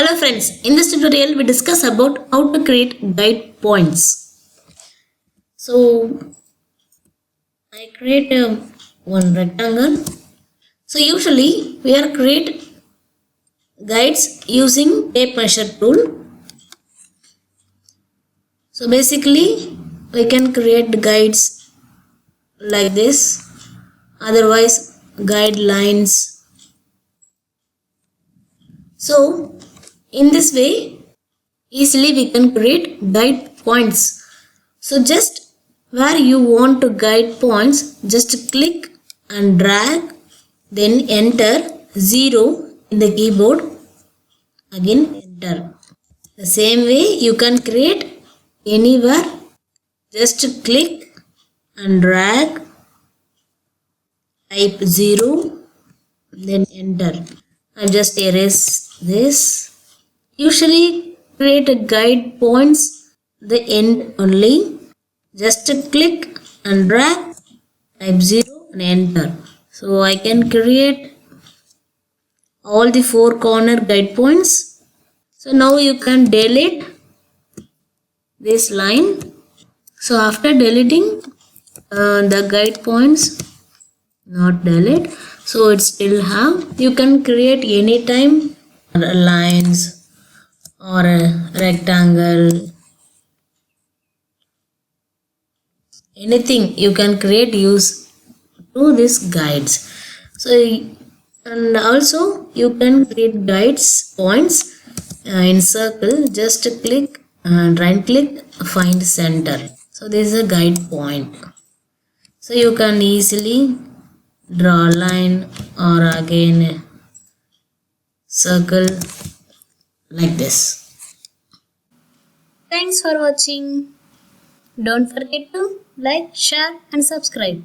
Hello friends, in this tutorial we discuss about how to create guide points. So I create one rectangle. So usually we are create guides using tape measure tool. So basically we can create guides like this, otherwise guidelines. So in this way easily we can create guide points. So just where you want to guide points, just click and drag, then enter 0 in the keyboard, again enter. The same way you can create anywhere, just click and drag, type 0, then enter. I just erase this. Usually create a guide points the end only. Just click and drag, type 0 and enter. So I can create all the 4 corner guide points. So now you can delete this line. So after deleting the guide points, not delete, so it still have, you can create anytime lines or a rectangle, anything you can create use to these guides. So and also you can create guides points in circle. Just click and right click, find center. So this is a guide point. So you can easily draw a line or again a circle like this. Thanks for watching. Don't forget to like, share and subscribe.